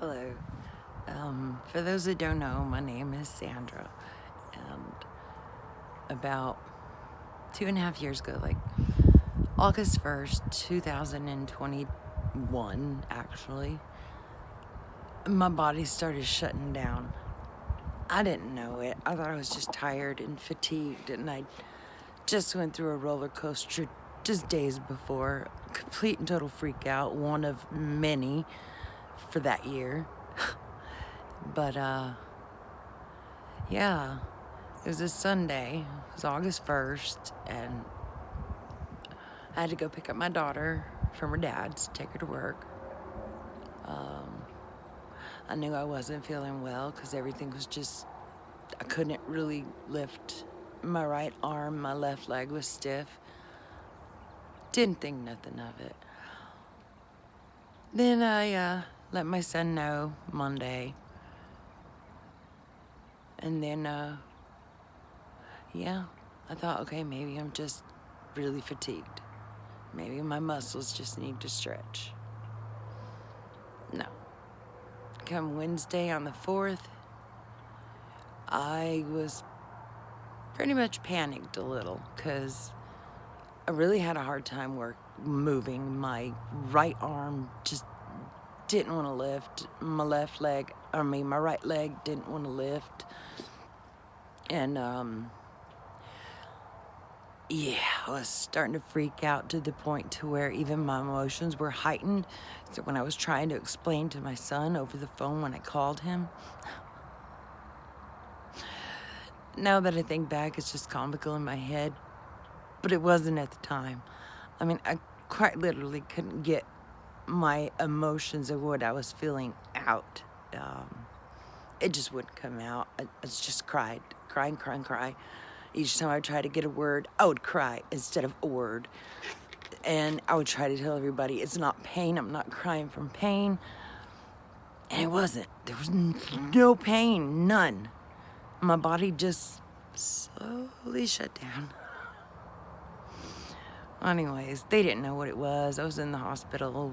Hello. For those that don't know, my name is Sandra. And about 2.5 years ago, like August 1st, 2021, actually, my body started shutting down. I didn't know it. I thought I was just tired and fatigued, and I just went through a roller coaster just days before. Complete and total freak out, one of many for that year. But, yeah, it was a Sunday. It was August 1st, and I had to go pick up my daughter from her dad's, take her to work. I knew I wasn't feeling well because everything was just, I couldn't really lift my right arm. My left leg was stiff. Didn't think nothing of it. Then I let my son know Monday. And then, yeah, I thought, okay, maybe I'm just really fatigued. Maybe my muscles just need to stretch. No. Come Wednesday on the 4th, I was pretty much panicked a little because I really had a hard time moving. My right arm just didn't want to lift. My right leg didn't want to lift. And, yeah, I was starting to freak out to the point to where even my emotions were heightened. So when I was trying to explain to my son over the phone when I called him, now that I think back, it's just comical in my head, but it wasn't at the time. I mean, I quite literally couldn't get my emotions of what I was feeling out. It just wouldn't come out. I just cried. Each time I tried to get a word, I would cry instead of a word. And I would try to tell everybody, it's not pain, I'm not crying from pain. And it wasn't. There was no pain, none. My body just slowly shut down. Anyways, they didn't know what it was. I was in the hospital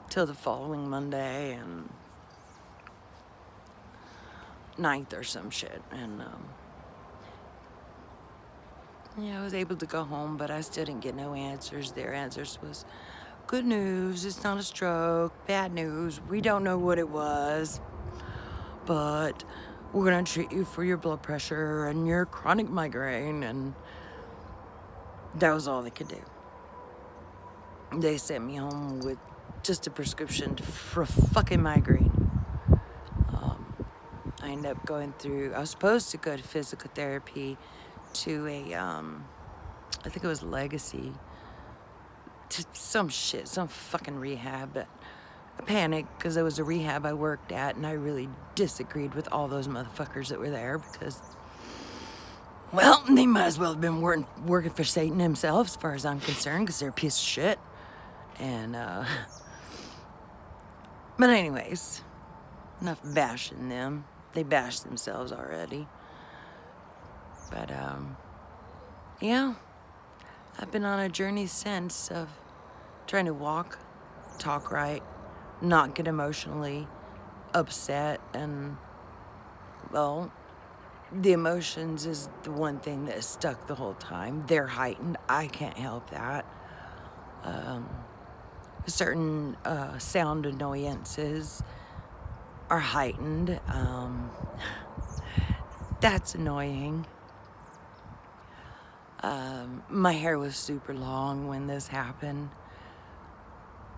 till the following Monday and 9th or some shit. And yeah, I was able to go home, but I still didn't get no answers. Their answers was, good news, it's not a stroke. Bad news, we don't know what it was, but we're gonna treat you for your blood pressure and your chronic migraine. And that was all they could do. They sent me home with just a prescription for a fucking migraine. I ended up I was supposed to go to physical therapy to I think it was Legacy, to some fucking rehab. But I panicked because it was a rehab I worked at, and I really disagreed with all those motherfuckers that were there because, well, they might as well have been working for Satan himself, as far as I'm concerned, because they're a piece of shit. And, but anyways, enough bashing them. They bashed themselves already. But, yeah, I've been on a journey since of trying to walk, talk right, not get emotionally upset, and, well, the emotions is the one thing that is stuck the whole time. They're heightened. I can't help that. Certain sound annoyances are heightened. That's annoying. My hair was super long when this happened.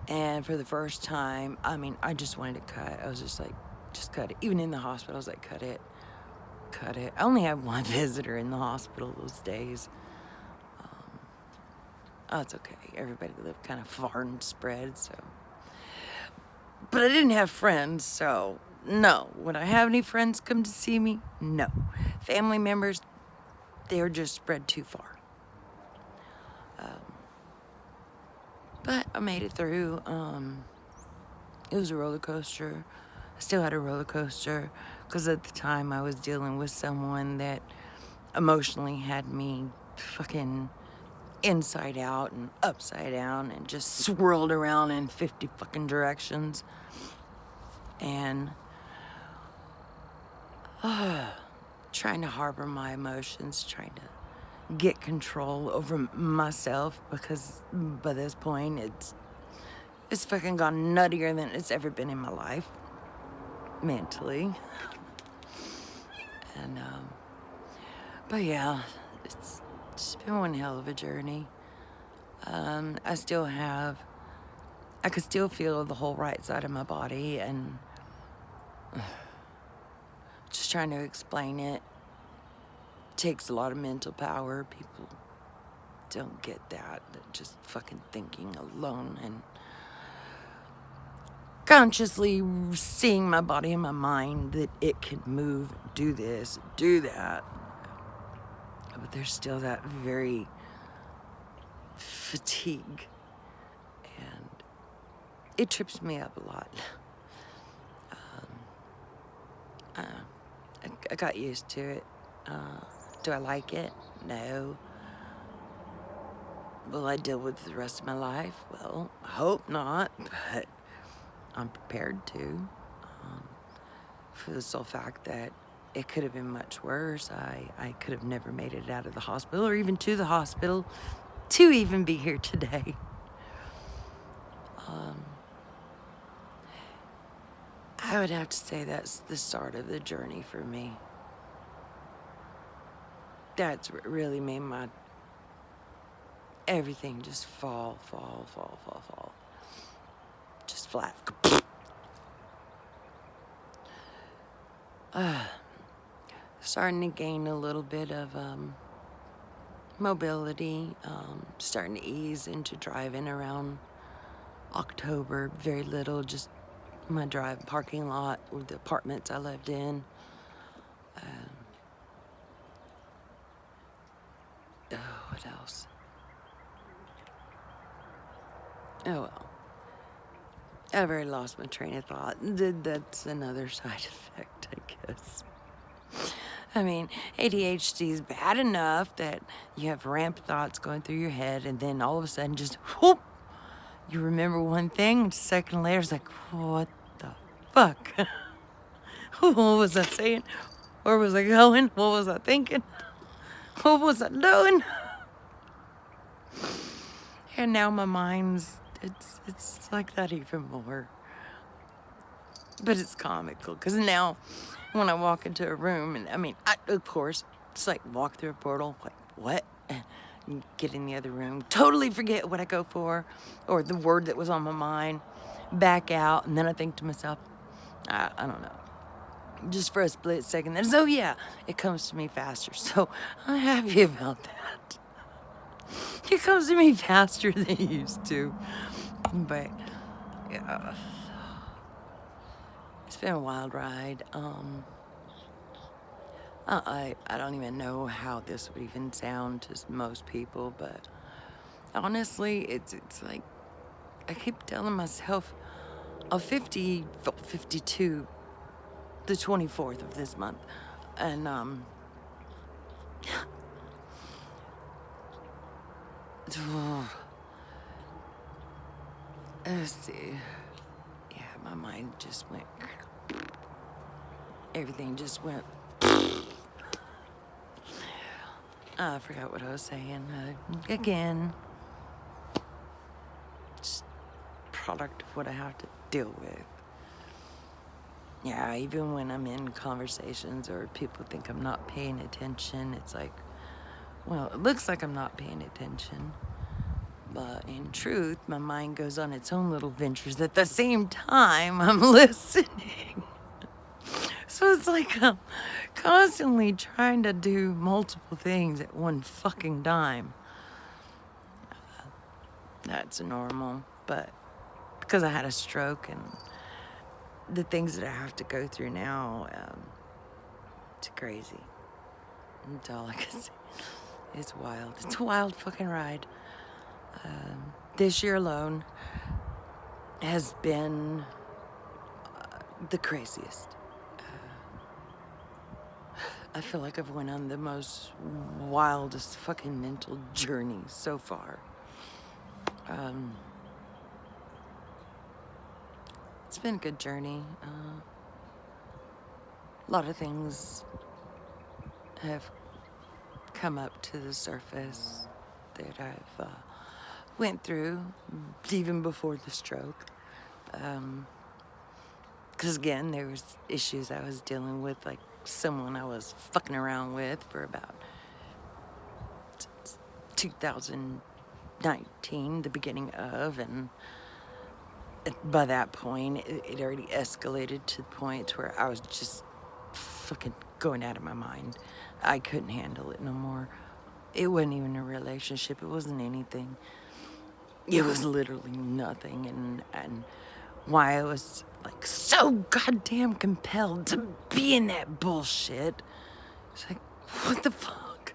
And for the first time, I mean, I just wanted to cut. I was just like, just cut it. Even in the hospital, I was like, cut it. I only had one visitor in the hospital those days. Oh, it's okay. Everybody lived kind of far and spread, so. But I didn't have friends, so no. Would I have any friends come to see me? No. Family members, they were just spread too far. But I made it through. It was a roller coaster. I still had a roller coaster because at the time I was dealing with someone that emotionally had me fucking inside out and upside down and just swirled around in 50 fucking directions. and trying to harbor my emotions, trying to get control over myself, because by this point it's fucking gone nuttier than it's ever been in my life, mentally. And but yeah, it's been one hell of a journey. I could still feel the whole right side of my body, and just trying to explain it takes a lot of mental power. People don't get that. They're just fucking thinking alone and consciously seeing my body and my mind that it can move, do this, do that. But there's still that very fatigue, and it trips me up a lot. I got used to it. Do I like it? No. Will I deal with it the rest of my life? Well, I hope not, but I'm prepared to. For the sole fact that it could have been much worse. I could have never made it out of the hospital, or even to the hospital, to even be here today. I would have to say that's the start of the journey for me. That's what really made my everything just fall. Just flat. Starting to gain a little bit of mobility, starting to ease into driving around October. Very little, just my drive parking lot with the apartments I lived in. What else? Oh well. I've already lost my train of thought. That's another side effect, I guess. I mean, ADHD is bad enough that you have rampant thoughts going through your head, and then all of a sudden just whoop, you remember one thing, and a second later it's like, what the fuck? What was I saying? Where was I going? What was I thinking? What was I doing? And now my mind's, it's like that even more. But it's comical, because now when I walk into a room, and I mean, of course, it's like walk through a portal, like, what? And get in the other room, totally forget what I go for, or the word that was on my mind, back out, and then I think to myself, I don't know. Just for a split second, then, oh yeah, it comes to me faster. So I'm happy about that. It comes to me faster than it used to. But yeah, it's been a wild ride. I don't even know how this would even sound to most people, but honestly, it's like I keep telling myself, I'll 52 the 24th of this month, and let's see, yeah, my mind just went, everything just went. I forgot what I was saying. Again, just product of what I have to deal with. Yeah, even when I'm in conversations or people think I'm not paying attention, it's like, well, it looks like I'm not paying attention. But in truth, my mind goes on its own little ventures at the same time I'm listening. So it's like I'm constantly trying to do multiple things at one fucking time. That's normal, but because I had a stroke and the things that I have to go through now, it's crazy. That's all I can say. It's wild. It's a wild fucking ride. This year alone has been the craziest. I feel like I've went on the most wildest fucking mental journey so far. it's been a good journey. A lot of things have come up to the surface that I've went through even before the stroke. Because again, there was issues I was dealing with, like someone I was fucking around with for about 2019, the beginning of, and by that point, it already escalated to the point where I was just fucking going out of my mind. I couldn't handle it no more. It wasn't even a relationship. It wasn't anything. It was literally nothing. And why I was like so goddamn compelled to be in that bullshit. It's like, what the fuck?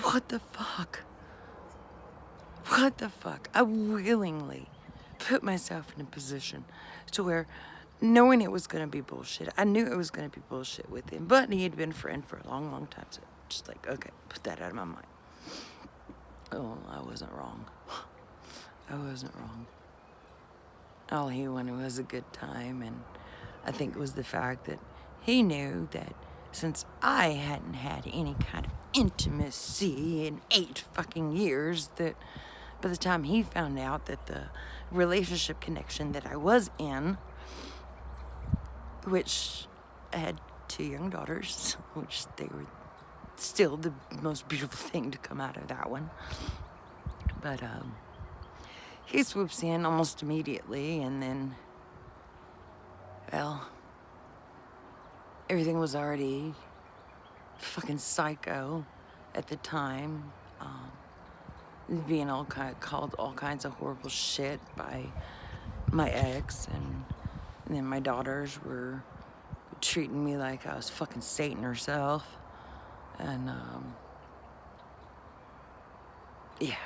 What the fuck? What the fuck? I willingly put myself in a position to where, knowing it was going to be bullshit, I knew it was going to be bullshit with him, but he had been a friend for a long, long time, so just like, okay, put that out of my mind. Oh, I wasn't wrong. I wasn't wrong. All he wanted was a good time, and I think it was the fact that he knew that since I hadn't had any kind of intimacy in 8 fucking years, that by the time he found out that the relationship connection that I was in, which I had 2 young daughters, which they were still the most beautiful thing to come out of that one. But he swoops in almost immediately, and then, well, everything was already fucking psycho at the time. Being called all kinds of horrible shit by my ex, and then my daughters were treating me like I was fucking Satan herself, and yeah,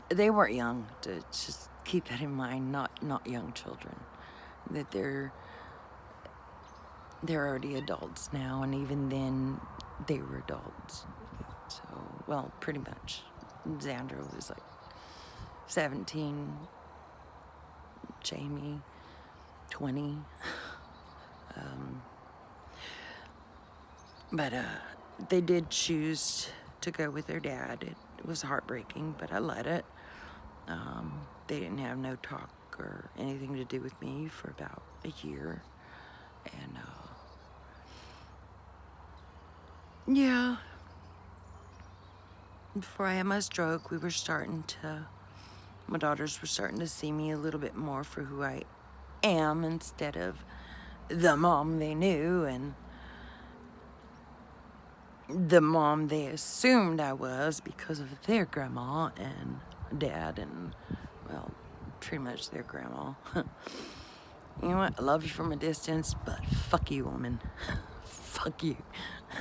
they weren't young. To just keep that in mind, not young children, that they're already adults now, and even then they were adults. So, well, pretty much. Xander was like 17, Jamie 20. But they did choose to go with their dad. It was heartbreaking, but I let it. They didn't have no talk or anything to do with me for about a year. And yeah, before I had my stroke, my daughters were starting to see me a little bit more for who I am instead of the mom they knew and the mom they assumed I was because of their grandma and dad and, well, pretty much their grandma. You know what? I love you from a distance, but fuck you, woman. Fuck you.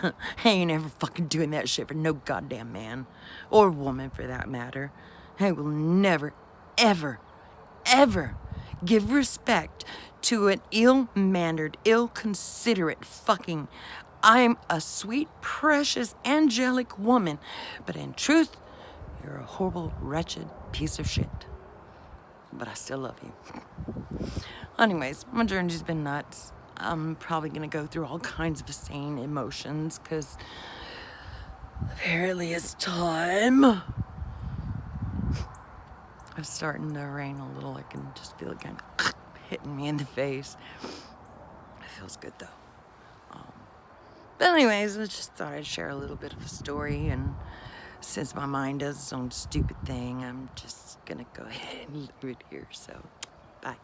I ain't ever fucking doing that shit for no goddamn man. Or woman, for that matter. I will never, ever, ever give respect to an ill-mannered, ill-considerate fucking... I'm a sweet, precious, angelic woman, but in truth, you're a horrible, wretched piece of shit. But I still love you. Anyways, my journey's been nuts. I'm probably gonna go through all kinds of insane emotions, because apparently it's time. It's starting to rain a little. I can just feel it kind of hitting me in the face. It feels good though. But anyways, I just thought I'd share a little bit of a story, and since my mind does its own stupid thing, I'm just gonna go ahead and leave it here, so bye.